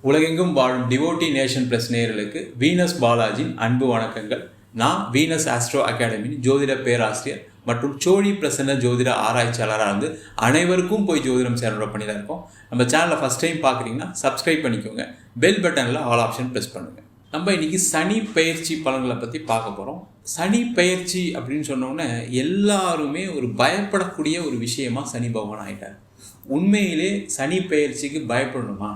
உலகெங்கும் வாழும் devotee nation plus நேயர்களுக்கு வீனஸ் பாலாஜியின் அன்பு வணக்கங்கள். நான் வீனஸ் ஆஸ்ட்ரோ அகாடமியின் ஜோதிட பேராசிரியர் மற்றும் சோழி பிரசன்ன ஜோதிட ஆராய்ச்சியாளராக இருந்து அனைவருக்கும் போய் ஜோதிடம் சேனலோட பண்ணி தான் இருக்கோம். நம்ம சேனலை ஃபஸ்ட் டைம் பார்க்குறீங்கன்னா சப்ஸ்கிரைப் பண்ணிக்கோங்க, பெல் பட்டனில் ஆல் ஆப்ஷன் ப்ரெஸ் பண்ணுங்கள். நம்ம இன்றைக்கி சனி பெயர்ச்சி பலன்களை பற்றி பார்க்க போகிறோம். சனி பெயர்ச்சி அப்படின்னு சொன்னோன்னே எல்லாருமே ஒரு பயப்படக்கூடிய ஒரு விஷயமாக சனி பகவான் ஆகிட்டார். உண்மையிலே சனி பெயர்ச்சிக்கு பயப்படணுமா?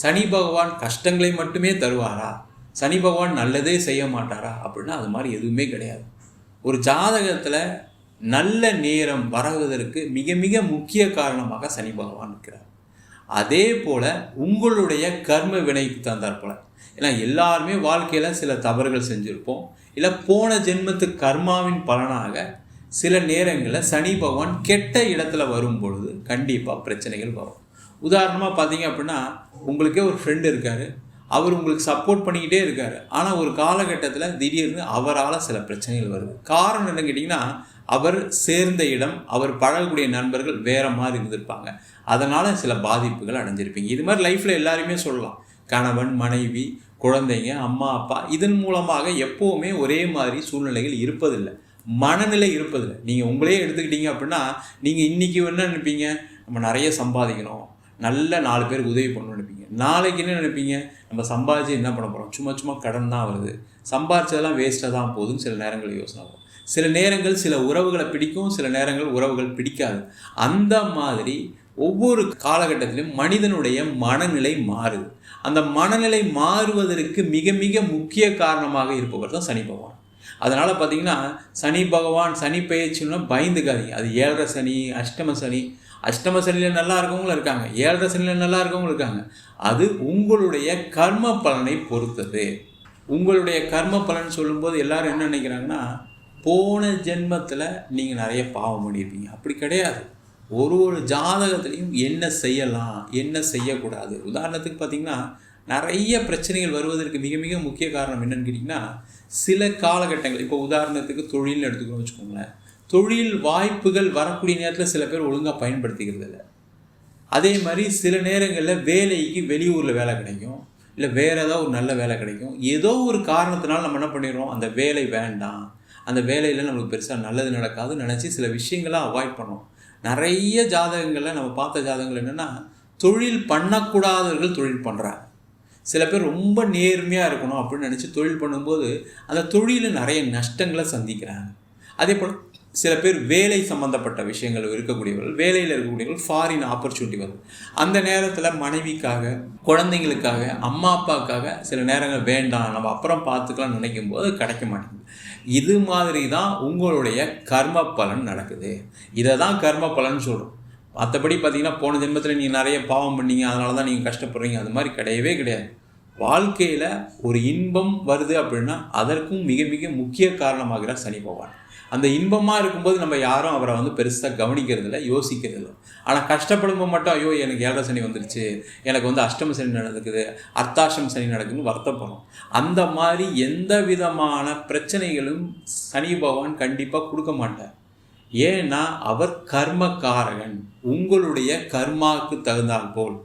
சனி பகவான் கஷ்டங்களை மட்டுமே தருவாரா? சனி பகவான் நல்லதே செய்ய மாட்டாரா? அப்படின்னா அது மாதிரி எதுவுமே கிடையாது. ஒரு ஜாதகத்தில் நல்ல நேரம் வருவதற்கு மிக மிக முக்கிய காரணமாக சனி பகவான் இருக்கிறார். அதே போல் உங்களுடைய கர்ம வினைக்கு தந்தார் போல். ஏன்னா எல்லாருமே வாழ்க்கையில் சில தவறுகள் செஞ்சுருப்போம். இல்லை போன ஜென்மத்து கர்மாவின் பலனாக சில நேரங்களில் சனி பகவான் கெட்ட இடத்துல வரும் பொழுது கண்டிப்பாக பிரச்சனைகள் வரும். உதாரணமாக பார்த்தீங்க அப்படின்னா, உங்களுக்கே ஒரு ஃப்ரெண்டு இருக்கார், அவர் உங்களுக்கு சப்போர்ட் பண்ணிக்கிட்டே இருக்கார். ஆனால் ஒரு காலகட்டத்தில் திடீர்னு அவரால் சில பிரச்சனைகள் வருது. காரணம் என்னன்னு கேட்டிங்கன்னா, அவர் சேர்ந்த இடம், அவர் பழகக்கூடிய நண்பர்கள் வேறு மாதிரி இருந்திருப்பாங்க. அதனால் சில பாதிப்புகள் அடைஞ்சிருப்பீங்க. இது மாதிரி லைஃப்பில் எல்லாருமே சொல்லலாம். கணவன், மனைவி, குழந்தைங்க, அம்மா, அப்பா, இதன் மூலமாக எப்போவுமே ஒரே மாதிரி சூழ்நிலைகள் இருப்பதில்லை, மனநிலை இருப்பதில்லை. நீங்கள் உங்களே எடுத்துக்கிட்டீங்க அப்படின்னா, நீங்கள் இன்றைக்கி என்ன நினைப்பீங்க? நம்ம நிறைய சம்பாதிக்கணும், நல்ல 4 பேருக்கு உதவி பண்ணணும்னு நினைப்பீங்க. நாளைக்கு என்ன நினைப்பீங்க? நம்ம சம்பாதிச்சு என்ன பண்ண போகிறோம்? சும்மா கடன் தான் வருது, சம்பாதிச்சதெல்லாம் வேஸ்ட்டாக தான் போகுதுன்னு சில நேரங்கள் யோசனை வரும். சில நேரங்கள் சில உறவுகளை பிடிக்கும், சில நேரங்கள் உறவுகள் பிடிக்காது. அந்த மாதிரி ஒவ்வொரு காலகட்டத்திலும் மனிதனுடைய மனநிலை மாறுது. அந்த மனநிலை மாறுவதற்கு மிக மிக முக்கிய காரணமாக இருப்பவர் தான் சனி பகவான். அதனால் பார்த்தீங்கன்னா, சனி பகவான் சனி பெயர்ச்சின்னா பயந்துக்காதீங்க. அது 7.5 சனி, அஷ்டம சனி. அஷ்டம சனியில் நல்லா இருக்கவங்களும் இருக்காங்க, 7.5 சனியில் நல்லா இருக்கவங்களும் இருக்காங்க. அது உங்களுடைய கர்ம பலனை பொறுத்தது. உங்களுடைய கர்ம பலன் சொல்லும்போது எல்லாரும் என்ன நினைக்கிறாங்கன்னா, போன ஜென்மத்தில் நீங்கள் நிறைய பாவம் பண்ணியிருப்பீங்க. அப்படி கிடையாது. ஒரு ஜாதகத்துலேயும் என்ன செய்யலாம், என்ன செய்யக்கூடாது. உதாரணத்துக்கு பார்த்திங்கன்னா, நிறைய பிரச்சனைகள் வருவதற்கு மிக மிக முக்கிய காரணம் என்னன்னு கேட்டிங்கன்னா, சில காலகட்டங்கள், இப்போ உதாரணத்துக்கு தொழில்னு எடுத்துக்கணும்னு வச்சுக்கோங்களேன். தொழில் வாய்ப்புகள் வரக்கூடிய நேரத்தில் சில பேர் ஒழுங்காக பயன்படுத்திக்கிறது இல்லை. அதே மாதிரி சில நேரங்களில் வேலைக்கு வெளியூரில் வேலை கிடைக்கும், இல்லை வேறு ஏதோ ஒரு நல்ல வேலை கிடைக்கும். ஏதோ ஒரு காரணத்தினால நம்ம என்ன பண்ணிடுறோம், அந்த வேலை வேண்டாம், அந்த வேலையில் நம்மளுக்கு பெருசாக நல்லது நடக்காதுன்னு நினச்சி சில விஷயங்களை அவாய்ட் பண்ணோம். நிறைய ஜாதகங்களில் நம்ம பார்த்த ஜாதகங்கள் என்னென்னா, தொழில் பண்ணக்கூடாதவர்கள் தொழில் பண்ணுறாங்க. சில பேர் ரொம்ப நேர்மையாக இருக்கணும் அப்படின்னு நினச்சி தொழில் பண்ணும்போது அந்த தொழிலில் நிறைய நஷ்டங்களை சந்திக்கிறாங்க. அதே போல் சில பேர் வேலை சம்மந்தப்பட்ட விஷயங்கள் இருக்கக்கூடியவர்கள், வேலையில் இருக்கக்கூடியவர்கள் ஃபாரின் ஆப்பர்ச்சுனிட்டி வரும். அந்த நேரத்தில் மனைவிக்காக, குழந்தைங்களுக்காக, அம்மா அப்பாவுக்காக சில நேரங்கள் வேண்டாம், நம்ம அப்புறம் பார்த்துக்கலாம்னு நினைக்கும் போது கிடைக்க மாட்டேங்குது. இது மாதிரி தான் உங்களுடைய கர்ம பலன் நடக்குது. இதை தான் கர்ம பலன் சொல்கிறோம். மற்றபடி பார்த்திங்கன்னா, போன ஜென்மத்தில் நீங்கள் நிறைய பாவம் பண்ணீங்க, அதனால தான் நீங்கள் கஷ்டப்படுறீங்க, அது மாதிரி கிடையவே கிடையாது. வாழ்க்கையில் ஒரு இன்பம் வருது அப்படின்னா அதற்கும் மிக மிக முக்கிய காரணமாகிறார் சனி பகவான். அந்த இன்பமாக இருக்கும்போது நம்ம யாரும் அவரை பெருசாக கவனிக்கிறதில்ல, யோசிக்கிறதில்ல. ஆனால் கஷ்டப்படும்போது மட்டும், ஐயோ எனக்கு 7.5 சனி வந்துருச்சு, எனக்கு அஷ்டம சனி நடக்குது, அர்த்தாஷ்டம சனி நடக்குதுன்னு வருத்தப்படும். அந்த மாதிரி எந்த விதமான பிரச்சனைகளும் சனி பகவான் கண்டிப்பாக கொடுக்க மாட்டார். ஏன்னா அவர் கர்மக்காரகன். உங்களுடைய கர்மாவுக்கு தகுந்தால் போல்.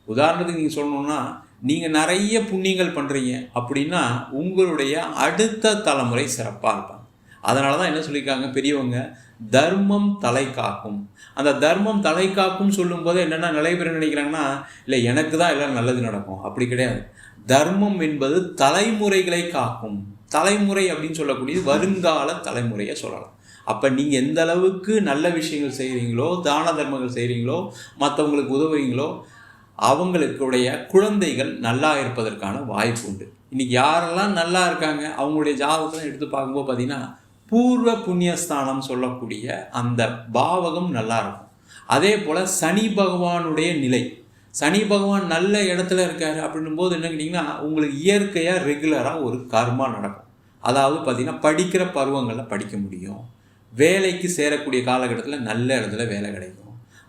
உதாரணத்துக்கு நீங்கள் சொல்லணுன்னா, நீங்கள் நிறைய புண்ணியங்கள் பண்ணுறீங்க அப்படின்னா உங்களுடைய அடுத்த தலைமுறை சிறப்பாக இருப்பாங்க. அதனால தான் என்ன சொல்லியிருக்காங்க பெரியவங்க, தர்மம் தலை காக்கும். அந்த தர்மம் தலை காக்கும் சொல்லும்போது என்னென்னா, நிறைய பேர் நினைக்கிறாங்கன்னா, இல்லை எனக்கு தான் எல்லாம் நல்லது நடக்கும். அப்படி கிடையாது. தர்மம் என்பது தலைமுறைகளை காக்கும். தலைமுறை அப்படின்னு சொல்லக்கூடியது வருங்கால தலைமுறையை சொல்லலாம். அப்போ நீங்கள் எந்த அளவுக்கு நல்ல விஷயங்கள் செய்கிறீங்களோ, தான தர்மங்கள் செய்கிறீங்களோ, மற்றவங்களுக்கு உதவுறீங்களோ, அவங்களுடைய குழந்தைகள் நல்லா இருப்பதற்கான வாய்ப்பு உண்டு. இன்றைக்கி யாரெல்லாம் நல்லா இருக்காங்க அவங்களுடைய ஜாதகத்தை எடுத்து பார்க்கும்போது பார்த்திங்கன்னா, பூர்வ புண்ணியஸ்தானம் சொல்லக்கூடிய அந்த பாவகம் நல்லா இருக்கும். அதே போல் சனி பகவானுடைய நிலை, சனி பகவான் நல்ல இடத்துல இருக்கார் அப்படின்னும் போது என்ன கேட்டிங்கன்னா, உங்களுக்கு இயற்கையாக ரெகுலராக ஒரு கர்மா நடக்கும். அதாவது பார்த்திங்கன்னா, படிக்கிற பருவங்களில் படிக்க முடியும், வேலைக்கு சேரக்கூடிய காலகட்டத்தில் நல்ல இடத்துல வேலை கிடைக்கும்.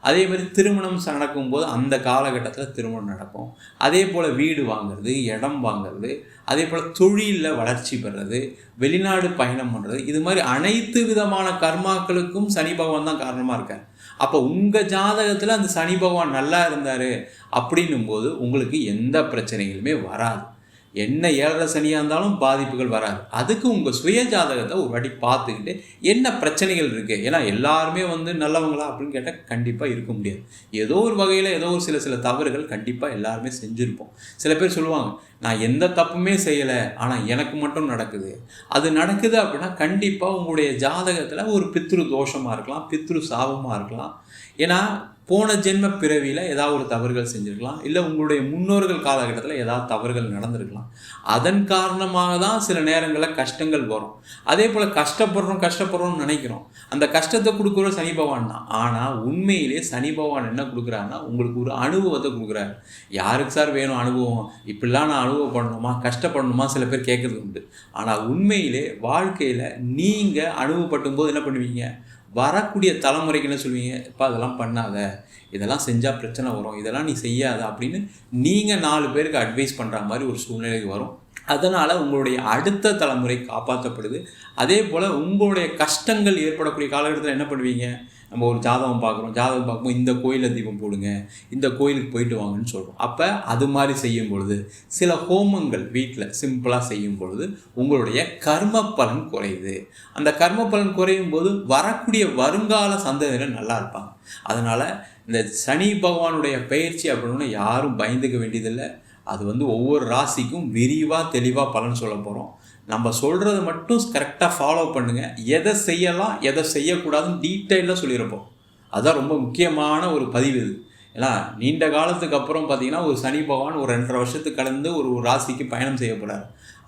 அதே மாதிரி திருமணம் நடக்கும்போது அந்த காலகட்டத்தில் திருமணம் நடக்கும். அதே போல் வீடு வாங்கிறது, இடம் வாங்கிறது, அதே போல் தொழிலில் வளர்ச்சி பெறுறது, வெளிநாடு பயணம் பண்ணுறது, இது மாதிரி அனைத்து விதமான கர்மாக்களுக்கும் சனி பகவான் தான் காரணமாக இருக்கார். அப்போ உங்கள் ஜாதகத்தில் அந்த சனி பகவான் நல்லா இருந்தார் அப்படின்னும் போது உங்களுக்கு எந்த பிரச்சனைகளுமே வராது. என்ன 7.5 சனியாக இருந்தாலும் பாதிப்புகள் வராது. அதுக்கு உங்கள் சுய ஜாதகத்தை ஒரு வாட்டி பார்த்துக்கிட்டு என்ன பிரச்சனைகள் இருக்குது. ஏன்னா எல்லாருமே நல்லவங்களா அப்படின்னு கேட்டால் கண்டிப்பாக இருக்க முடியாது. ஏதோ ஒரு வகையில் ஏதோ ஒரு சில தவறுகள் கண்டிப்பாக எல்லாருமே செஞ்சுருப்போம். சில பேர் சொல்லுவாங்க, நான் எந்த தப்புமே செய்யலை ஆனால் எனக்கு மட்டும் நடக்குது. அது நடக்குது அப்படின்னா கண்டிப்பாக உங்களுடைய ஜாதகத்தில் ஒரு பித்ரு தோஷமாக இருக்கலாம், பித்ரு சாபமாக இருக்கலாம். ஏன்னா போன ஜென்ம பிறவியில் ஏதாவது ஒரு தவறுகள் செஞ்சுருக்கலாம், இல்லை உங்களுடைய முன்னோர்கள் காலகட்டத்தில் ஏதாவது தவறுகள் நடந்திருக்கலாம். அதன் காரணமாக தான் சில நேரங்களில் கஷ்டங்கள் வரும். அதே போல் கஷ்டப்படுறோம்னு நினைக்கிறோம். அந்த கஷ்டத்தை கொடுக்குற சனி பகவான் தான். ஆனால் உண்மையிலே சனி பகவான் என்ன கொடுக்குறாருன்னா உங்களுக்கு ஒரு அனுபவத்தை கொடுக்குறாரு. யாருக்கு சார் வேணும் அனுபவம்? இப்படிலாம் நான் அனுபவம் பண்ணணுமா, கஷ்டப்படணுமா சில பேர் கேட்குறது உண்டு. ஆனால் உண்மையிலே வாழ்க்கையில் நீங்கள் அனுபவப்படும் போது என்ன பண்ணுவீங்க, வரக்கூடிய தலைமுறைக்கு என்ன சொல்வீங்க, இப்போ அதெல்லாம் பண்ணாத, இதெல்லாம் செஞ்சால் பிரச்சனை வரும், இதெல்லாம் நீ செய்யாத அப்படின்னு நீங்கள் 4 பேருக்கு அட்வைஸ் பண்ணுற மாதிரி ஒரு சூழ்நிலைக்கு வரும். அதனால் உங்களுடைய அடுத்த தலைமுறை காப்பாற்றப்படுது. அதே போல் உங்களுடைய கஷ்டங்கள் ஏற்படக்கூடிய காலகட்டத்தில் என்ன பண்ணுவீங்க, நம்ம ஒரு ஜாதகம் பார்க்கும்போது இந்த கோயிலில் தீபம் போடுங்க, இந்த கோயிலுக்கு போயிட்டு வாங்கன்னு சொல்கிறோம். அப்போ அது மாதிரி செய்யும் பொழுது சில ஹோமங்கள் வீட்டில் சிம்பிளாக செய்யும் பொழுது உங்களுடைய கர்ம பலன் குறையுது. அந்த கர்ம பலன் குறையும் போது வரக்கூடிய வருங்கால சந்ததியினர் நல்லா இருப்பாங்க. அதனால் இந்த சனி பகவானுடைய பயிற்சி அப்படின்னு யாரும் பயந்துக்க வேண்டியதில்லை. அது ஒவ்வொரு ராசிக்கும் விரிவாக தெளிவாக பலன் சொல்ல போகிறோம். நம்ம சொல்கிறத மட்டும் கரெக்டாக ஃபாலோ பண்ணுங்கள். எதை செய்யலாம் எதை செய்யக்கூடாதுன்னு டீட்டெயிலாக சொல்லியிருப்போம். அதுதான் ரொம்ப முக்கியமான ஒரு பதிவு இது. ஏன்னா நீண்ட காலத்துக்கு அப்புறம் பார்த்திங்கன்னா ஒரு சனி பகவான் ஒரு 2.5 வருஷத்துக்கு கடந்து ஒரு ராசிக்கு பயணம் செய்ய போகிறார்.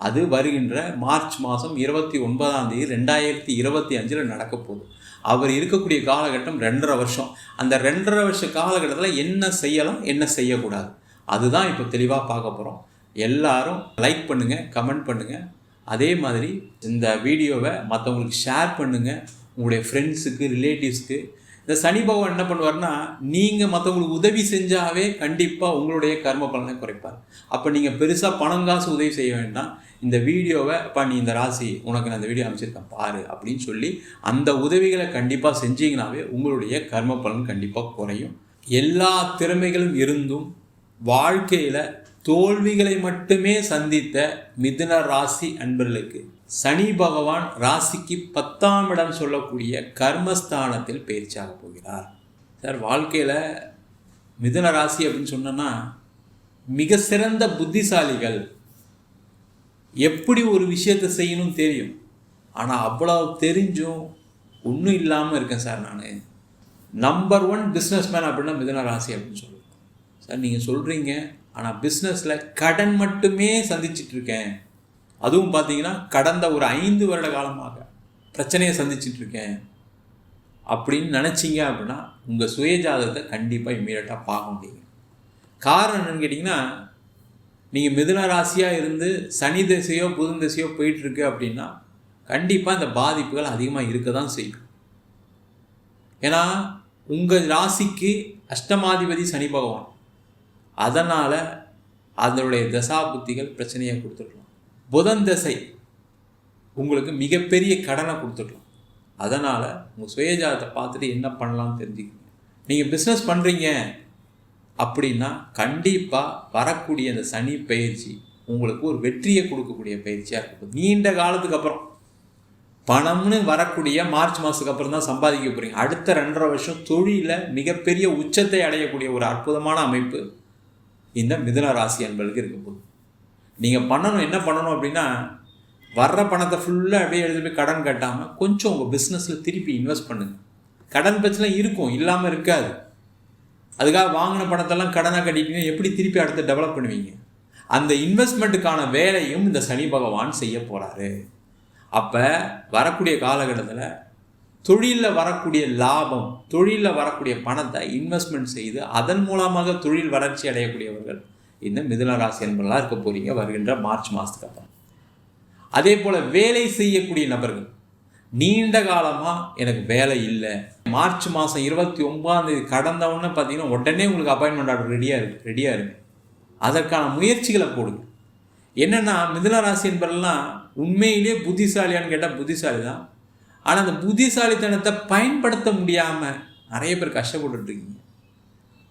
அது வருகின்ற மார்ச் மாதம் 29ஆம் தேதி 2025 நடக்க போகுது. அவர் இருக்கக்கூடிய காலகட்டம் 2.5 வருஷம். அந்த 2.5 வருஷ காலகட்டத்தில் என்ன செய்யலாம் என்ன செய்யக்கூடாது அதுதான் இப்போ தெளிவாக பார்க்க போகிறோம். எல்லாரும் லைக் பண்ணுங்கள், கமெண்ட் பண்ணுங்கள். அதே மாதிரி இந்த வீடியோவை மற்றவங்களுக்கு ஷேர் பண்ணுங்கள், உங்களுடைய ஃப்ரெண்ட்ஸுக்கு, ரிலேட்டிவ்ஸ்க்கு. இந்த சனி பகவான் என்ன பண்ணுவார்னா, நீங்கள் மற்றவங்களுக்கு உதவி செஞ்சாவே கண்டிப்பாக உங்களுடைய கர்ம பலனை குறைப்பார். அப்போ நீங்கள் பெருசாக பணம் காசு உதவி செய்ய வேண்டாம். இந்த வீடியோவை நீ இந்த ராசி உனக்கு நான் இந்த வீடியோ அமைச்சிருக்கேன் பாரு அப்படின்னு சொல்லி அந்த உதவிகளை கண்டிப்பாக செஞ்சீங்கன்னாவே உங்களுடைய கர்ம பலன் கண்டிப்பாக குறையும். எல்லா திறமைகளும் இருந்தும் வாழ்க்கையில் தோல்விகளை மட்டுமே சந்தித்த மிதுன ராசி அன்பர்களுக்கு சனி பகவான் ராசிக்கு 10ஆம் இடம் சொல்லக்கூடிய கர்மஸ்தானத்தில் பயிற்சியாக போகிறார். சார் வாழ்க்கையில் மிதுன ராசி அப்படின்னு சொன்னோன்னா மிக சிறந்த புத்திசாலிகள். எப்படி ஒரு விஷயத்தை செய்யணும்னு தெரியும், ஆனால் அவ்வளோ தெரிஞ்சும் ஒன்றும் இல்லாமல் இருக்கேன் சார். நான் நம்பர் 1 பிஸ்னஸ் மேன் அப்படின்னா மிதுன ராசி அப்படின்னு சொல்லுவேன். சார் நீங்கள் சொல்கிறீங்க, ஆனால் பிஸ்னஸில் கடன் மட்டுமே சந்திச்சிட்ருக்கேன், அதுவும் பார்த்தீங்கன்னா கடந்த ஒரு 5 வருட காலமாக பிரச்சனையை சந்திச்சிட்ருக்கேன் அப்படின்னு நினச்சிங்க அப்படின்னா உங்கள் சுயஜாதகத்தை கண்டிப்பாக இம்மீடியட்டாக பார்க்க முடியுங்க. காரணம் என்னென்னு கேட்டிங்கன்னா, நீங்கள் மிதுன ராசியாக இருந்து சனி திசையோ புதன் திசையோ போயிட்டுருக்கு அப்படின்னா கண்டிப்பாக இந்த பாதிப்புகள் அதிகமாக இருக்க தான் செய்யும். ஏன்னா உங்கள் ராசிக்கு அஷ்டமாதிபதி சனி பகவான். அதனால் அதனுடைய தசா புத்திகள் பிரச்சனையை கொடுத்துடலாம். புதன் தசை உங்களுக்கு மிகப்பெரிய கடனை கொடுத்துடலாம். அதனால் உங்கள் சுயஜாதத்தை பார்த்துட்டு என்ன பண்ணலாம்னு தெரிஞ்சுக்கங்க. நீங்கள் பிஸ்னஸ் பண்ணுறீங்க அப்படின்னா கண்டிப்பாக வரக்கூடிய அந்த சனி பயிற்சி உங்களுக்கு ஒரு வெற்றியை கொடுக்கக்கூடிய பயிற்சியாக இருக்கும். நீண்ட காலத்துக்கு அப்புறம் பணம்னு வரக்கூடிய மார்ச் மாதத்துக்கு அப்புறம் தான் சம்பாதிக்க போகிறீங்க. அடுத்த 2.5 வருஷம் தொழிலில் மிகப்பெரிய உச்சத்தை அடையக்கூடிய ஒரு அற்புதமான அமைப்பு இந்த மிதுன ராசி அன்பர்களுக்கு இருக்க போகுது. நீங்கள் என்ன பண்ணணும் அப்படின்னா, வர்ற பணத்தை ஃபுல்லாக அப்படியே எடுத்து போய் கடன் கட்டாமல் கொஞ்சம் உங்கள் பிஸ்னஸில் திருப்பி இன்வெஸ்ட் பண்ணுங்கள். கடன் பிரச்சனை இருக்கும், இல்லாமல் இருக்காது. அதுக்காக வாங்கின பணத்தெல்லாம் கடனாக கட்டிட்டீங்க, எப்படி திருப்பி அடுத்து டெவலப் பண்ணுவீங்க? அந்த இன்வெஸ்ட்மெண்ட்டுக்கான வேலையும் இந்த சனி பகவான் செய்ய போகிறாரு. அப்போ வரக்கூடிய காலகட்டத்தில் தொழிலில் வரக்கூடிய லாபம், தொழிலில் வரக்கூடிய பணத்தை இன்வெஸ்ட்மெண்ட் செய்து அதன் மூலமாக தொழில் வளர்ச்சி அடையக்கூடியவர்கள் இந்த மிதுன ராசி என்பதெல்லாம் இருக்க போகிறீங்க வருகின்ற மார்ச் மாதத்துக்கு அப்புறம். அதே போல் வேலை செய்யக்கூடிய நபர்கள், நீண்ட காலமாக எனக்கு வேலை இல்லை, மார்ச் மாதம் 29ஆம் தேதி கடந்தவுடனே பார்த்தீங்கன்னா உடனே உங்களுக்கு அப்பாயின்மெண்ட் ஆர்டர் ரெடியாக இருக்கு. அதற்கான முயற்சிகளை போடுங்க. என்னென்னா மிதுன ராசி என்பதெல்லாம் உண்மையிலே புத்திசாலியான்னு கேட்டால் புத்திசாலி தான். ஆனால் அந்த புத்திசாலித்தனத்தை பயன்படுத்த முடியாமல் நிறைய பேர் கஷ்டப்பட்டுருக்கீங்க.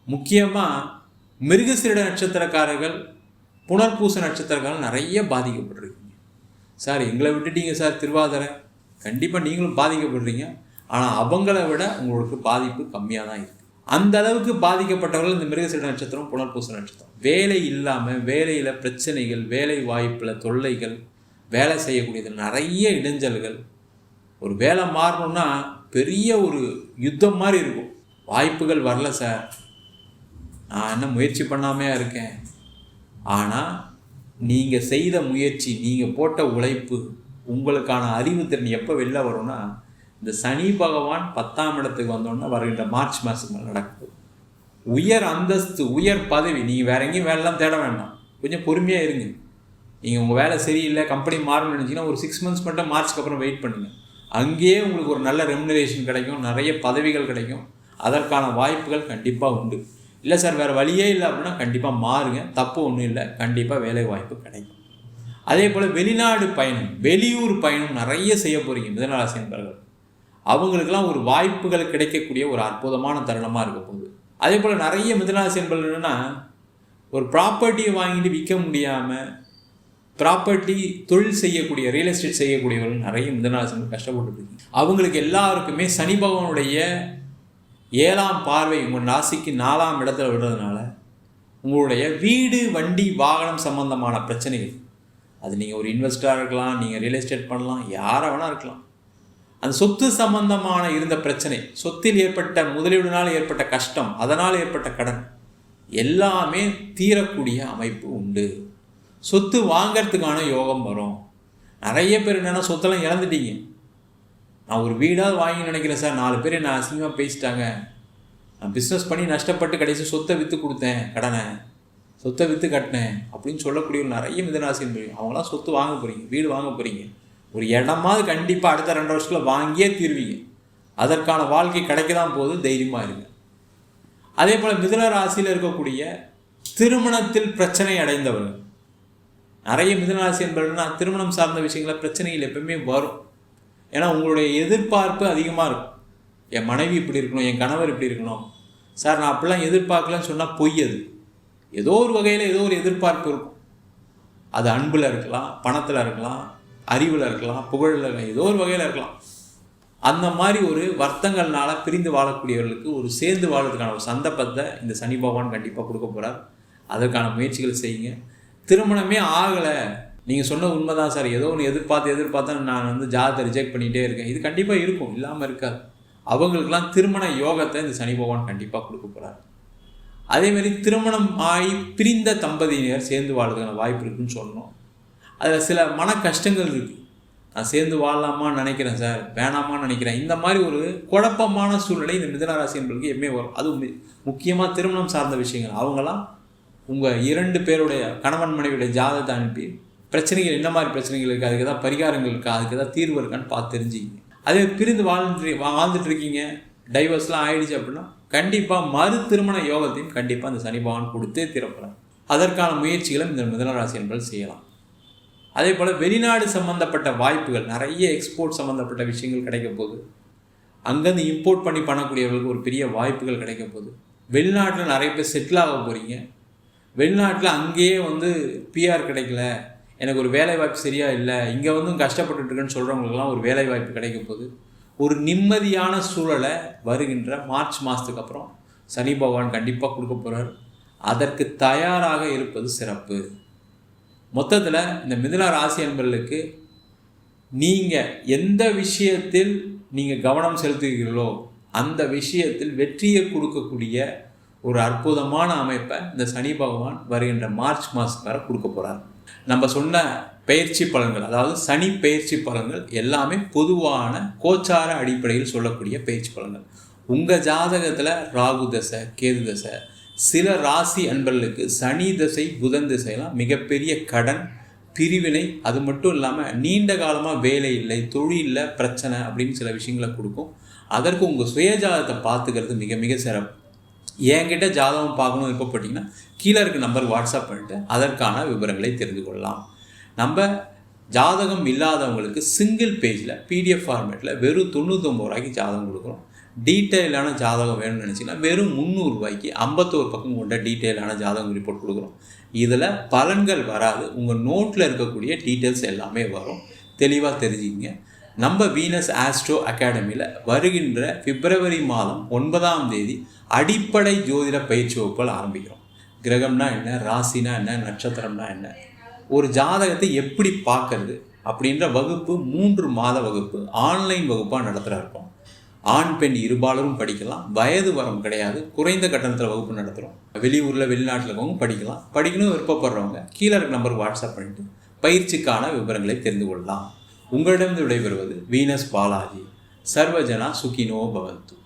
முக்கியமாக மிருகசீரிட நட்சத்திரக்காரர்கள், புனர்பூச நட்சத்திரக்காரர்கள் நிறைய பாதிக்கப்பட்டிருக்கீங்க. சார் எங்களை விட்டுட்டீங்க சார் திருவாதிரை, கண்டிப்பாக நீங்களும் பாதிக்கப்படுறீங்க. ஆனால் அவங்கள விட உங்களுக்கு பாதிப்பு கம்மியாக தான் இருக்குது. அந்த அளவுக்கு பாதிக்கப்பட்டவர்கள் இந்த மிருகசீரிட நட்சத்திரம், புனர்பூச நட்சத்திரம். வேலை இல்லாமல், வேலையில் பிரச்சனைகள், வேலை வாய்ப்பில் தொல்லைகள், வேலை செய்யக்கூடியதில் நிறைய இடைஞ்சல்கள். ஒரு வேலை மாறணும்னா பெரிய ஒரு யுத்தம் மாதிரி இருக்கும். வாய்ப்புகள் வரல சார், நான் என்ன முயற்சி பண்ணாமையா இருக்கேன். ஆனால் நீங்கள் செய்த முயற்சி, நீங்கள் போட்ட உழைப்பு, உங்களுக்கான அறிவுத்திறன் எப்போ வெளில வரும்னா, இந்த சனி பகவான் 10ஆம் இடத்துக்கு வந்தோன்னா வருகின்ற மார்ச் மாதத்துக்கு மேலே நடக்குது. உயர் அந்தஸ்து, உயர் பதவி. நீங்கள் வேற எங்கேயும் வேலைலாம் தேட வேண்டாம், கொஞ்சம் பொறுமையாக இருங்க. நீங்கள் உங்கள் வேலை சரியில்லை, கம்பெனி மாறணும்னு நினச்சிங்கன்னா ஒரு 6 months மட்டும் மார்ச்சுக்கு அப்புறம் வெயிட் பண்ணுங்கள். அங்கேயே உங்களுக்கு ஒரு நல்ல ரெமுனரேஷன் கிடைக்கும், நிறைய பதவிகள் கிடைக்கும். அதற்கான வாய்ப்புகள் கண்டிப்பாக உண்டு. இல்லை சார் வேறு வழியே இல்லை அப்படின்னா கண்டிப்பாக மாறுங்க, தப்பு ஒன்றும் இல்லை, கண்டிப்பாக வேலை வாய்ப்பு கிடைக்கும். அதே போல் வெளிநாடு பயணம், வெளியூர் பயணம் நிறைய செய்ய போகிறீங்க மிதுன ராசி நண்பர்கள். அவங்களுக்கெல்லாம் ஒரு வாய்ப்புகள் கிடைக்கக்கூடிய ஒரு அற்புதமான தருணமாக இருக்க போகுது. அதே போல் நிறைய மிதுன ராசி நண்பர்கள் என்னென்னா, ஒரு ப்ராப்பர்ட்டியை வாங்கிட்டு விற்க முடியாமல் ப்ராப்பர்ட்டி தொழில் செய்யக்கூடிய, ரியல் எஸ்டேட் செய்யக்கூடியவர்கள் நிறைய மிதுன ராசி கஷ்டப்பட்டுருக்கீங்க. அவங்களுக்கு எல்லாருக்குமே சனி பகவானுடைய 7ஆம் பார்வை உங்கள் ராசிக்கு 4ஆம் இடத்துல விடுறதுனால உங்களுடைய வீடு, வண்டி, வாகனம் சம்பந்தமான பிரச்சனைகள், அது நீங்கள் ஒரு இன்வெஸ்டராக இருக்கலாம், நீங்கள் ரியல் எஸ்டேட் பண்ணலாம், யாராக வேணால் இருக்கலாம். அந்த சொத்து சம்பந்தமான இருந்த பிரச்சனை, சொத்தில் ஏற்பட்ட முதலீடுனால் ஏற்பட்ட கஷ்டம், அதனால் ஏற்பட்ட கடன் எல்லாமே தீரக்கூடிய அமைப்பு உண்டு. சொத்து வாங்கிறதுக்கான யோகம் வரும். நிறைய பேர் என்னென்னா சொத்தெல்லாம் இழந்துட்டீங்க. நான் ஒரு வீடாவது வாங்கி நினைக்கிறேன் சார், 4 பேர் என்னை அசிங்கமாக பேசிட்டாங்க, நான் பிஸ்னஸ் பண்ணி நஷ்டப்பட்டு கடைசி சொத்தை விற்று கொடுத்தேன், கடனை சொத்தை விற்று கட்டினேன் அப்படின்னு சொல்லக்கூடிய நிறைய மிதுனராசின்னு தெரியும். அவங்களாம் சொத்து வாங்க போகிறீங்க, வீடு வாங்க போகிறீங்க, ஒரு இடமாவது கண்டிப்பாக அடுத்த 2 வருஷத்தில் வாங்கியே தீர்வீங்க. அதற்கான வாழ்க்கை கிடைக்க தான் போது, தைரியமாக இருங்க. அதே போல் மிதுன ராசியில் இருக்கக்கூடிய திருமணத்தில் பிரச்சனை அடைந்தவர்கள், நிறைய மிதுன ராசி என்பவர்கள்னா திருமணம் சார்ந்த விஷயங்களில் பிரச்சனைகள் எப்பவுமே வரும். ஏன்னா உங்களுடைய எதிர்பார்ப்பு அதிகமாக இருக்கும். என் மனைவி இப்படி இருக்கணும், என் கணவர் இப்படி இருக்கணும். சார் நான் அப்படிலாம் எதிர்பார்க்கலன்னு சொன்னால் பொய். அது ஏதோ ஒரு வகையில் ஏதோ ஒரு எதிர்பார்ப்பு இருக்கும். அது அன்பில் இருக்கலாம், பணத்தில் இருக்கலாம், அறிவில் இருக்கலாம், புகழில் இருக்கலாம், ஏதோ ஒரு வகையில் இருக்கலாம். அந்த மாதிரி ஒரு வருத்தங்கள்னால பிரிந்து வாழக்கூடியவர்களுக்கு ஒரு சேர்ந்து வாழறதுக்கான ஒரு சந்தர்ப்பத்தை இந்த சனி பகவான் கண்டிப்பாக கொடுக்க போகிறார். அதற்கான முயற்சிகள் செய்யுங்க. திருமணமே ஆகலை, நீங்கள் சொன்ன உண்மை தான் சார், ஏதோ ஒன்று எதிர்பார்த்தா நான் ஜாதகத்தை ரிஜெக்ட் பண்ணிகிட்டே இருக்கேன், இது கண்டிப்பாக இருக்கும், இல்லாமல் இருக்காது. அவங்களுக்கெல்லாம் திருமண யோகத்தை இந்த சனி பகவான் கண்டிப்பாக கொடுக்க போகிறார். அதேமாதிரி திருமணம் ஆகி பிரிந்த தம்பதியினர் சேர்ந்து வாழ்றதுக்கான வாய்ப்பு இருக்குன்னு சொன்னோம். அதில் சில மன கஷ்டங்கள் இருக்குது. நான் சேர்ந்து வாழலாமான்னு நினைக்கிறேன் சார், வேணாமான்னு நினைக்கிறேன், இந்த மாதிரி ஒரு குழப்பமான சூழ்நிலை இந்த மிதுன ராசி என்பதுக்கு எப்பவுமே வரும். அதுவும் முக்கியமாக திருமணம் சார்ந்த விஷயங்கள். அவங்களாம் உங்கள் 2 பேருடைய கணவன் மனைவியுடைய ஜாதகத்தை அனுப்பி பிரச்சனைகள் என்ன மாதிரி பிரச்சனைகள் இருக்குது, அதுக்கு ஏதாவது பரிகாரங்கள் இருக்கா, அதுக்கு ஏதாவது தீர்வு இருக்கான்னு பார்த்து தெரிஞ்சுக்கிங்க. அதே பிரிந்து வாழ்ந்துட்டு இருக்கீங்க, டைவர்ஸ்லாம் ஆயிடுச்சு அப்படின்னா கண்டிப்பாக மறு திருமண யோகத்தையும் கண்டிப்பாக அந்த சனி பகவான் கொடுத்தே தீரப்படும். அதற்கான முயற்சிகளும் இந்த மிதுன ராசி என்பது செய்யலாம். அதே போல் வெளிநாடு சம்மந்தப்பட்ட வாய்ப்புகள், நிறைய எக்ஸ்போர்ட் சம்மந்தப்பட்ட விஷயங்கள் கிடைக்க போகுது. அங்கேருந்து இம்போர்ட் பண்ணி பண்ணக்கூடியவர்களுக்கு ஒரு பெரிய வாய்ப்புகள் கிடைக்க போகுது. வெளிநாட்டில் நிறைய பேர் செட்டில் ஆக போகிறீங்க. வெளிநாட்டில் அங்கேயே பிஆர் கிடைக்கல, எனக்கு ஒரு வேலை வாய்ப்பு சரியாக இல்லை, இங்கே கஷ்டப்பட்டுருக்குன்னு சொல்கிறவங்களுக்குலாம் ஒரு வேலை வாய்ப்பு கிடைக்க போகுது. ஒரு நிம்மதியான சூழலை வருகின்ற மார்ச் மாதத்துக்கு அப்புறம் சனி பகவான் கண்டிப்பாக கொடுக்க போகிறார். அதற்கு தயாராக இருப்பது சிறப்பு. மொத்தத்தில் இந்த மிதுன ராசி என்பவர்களுக்கு நீங்கள் எந்த விஷயத்தில் நீங்கள் கவனம் செலுத்துகிறீர்களோ அந்த விஷயத்தில் வெற்றியை கொடுக்கக்கூடிய ஒரு அற்புதமான அமைப்பை இந்த சனி பகவான் வருகின்ற மார்ச் மாதம் வரை கொடுக்க போகிறார். நம்ம சொன்ன பயிற்சி பலன்கள், அதாவது சனி பயிற்சி பலன்கள் எல்லாமே பொதுவான கோச்சார அடிப்படையில் சொல்லக்கூடிய பயிற்சி பலன்கள். உங்கள் ஜாதகத்தில் ராகு தசை, கேது தசை, சில ராசி அன்பர்களுக்கு சனி தசை, புதன் திசையெல்லாம் மிகப்பெரிய கடன், பிரிவினை, அது மட்டும் இல்லாமல் நீண்ட காலமாக வேலை இல்லை, தொழிலில் பிரச்சனை அப்படின்னு சில விஷயங்களை கொடுக்கும். அதற்கு உங்கள் சுயஜாதகத்தை பார்த்துக்கிறது மிக மிக சிறப்பு. என்கிட்ட ஜாதகம் பார்க்கணும் விருப்பப்பட்டீங்கன்னா கீழே இருக்க நம்பருக்கு வாட்ஸ்அப் பண்ணிட்டு அதற்கான விவரங்களை தெரிந்து கொள்ளலாம். நம்ம ஜாதகம் இல்லாதவங்களுக்கு சிங்கிள் பேஜில் PDF ஃபார்மேட்டில் வெறும் 99 ரூபாய்க்கு ஜாதகம் கொடுக்குறோம். டீட்டெயிலான ஜாதகம் வேணும்னு நினச்சிங்கன்னா வெறும் 300 ரூபாய்க்கு 51 பக்கம் கொண்ட டீட்டெயிலான ஜாதகம் ரிப்போர்ட் கொடுக்குறோம். இதில் பலன்கள் வராது, உங்கள் நோட்டில் இருக்கக்கூடிய டீட்டெயில்ஸ் எல்லாமே வரும். தெளிவாக தெரிஞ்சுக்கிங்க. நம்ம வீனஸ் ஆஸ்ட்ரோ அகாடமியில் வருகின்ற பிப்ரவரி மாதம் 9ஆம் தேதி அடிப்படை ஜோதிட பயிற்சி வகுப்புகள் ஆரம்பிக்கிறோம். கிரகம்னா என்ன, ராசினா என்ன, நட்சத்திரம்னா என்ன, ஒரு ஜாதகத்தை எப்படி பார்க்கறது அப்படின்ற வகுப்பு 3 மாத வகுப்பு ஆன்லைன் வகுப்பாக நடத்துகிற இருக்கோம். ஆண் பெண் இருபாலரும் படிக்கலாம், வயது வரம் கிடையாது, குறைந்த கட்டணத்தில் வகுப்பு நடத்துகிறோம். வெளியூரில் வெளிநாட்டில் இருக்கவங்க படிக்கலாம். படிக்கணும் விருப்பப்படுறவங்க கீழே இருக்க நம்பருக்கு வாட்ஸ்அப் பண்ணிட்டு பயிற்சிக்கான விவரங்களை தெரிந்து கொள்ளலாம். உங்களிடம் விடைபெறுவது வீனஸ் பாலாஜி. சர்வஜனா சுகினோ பவந்து.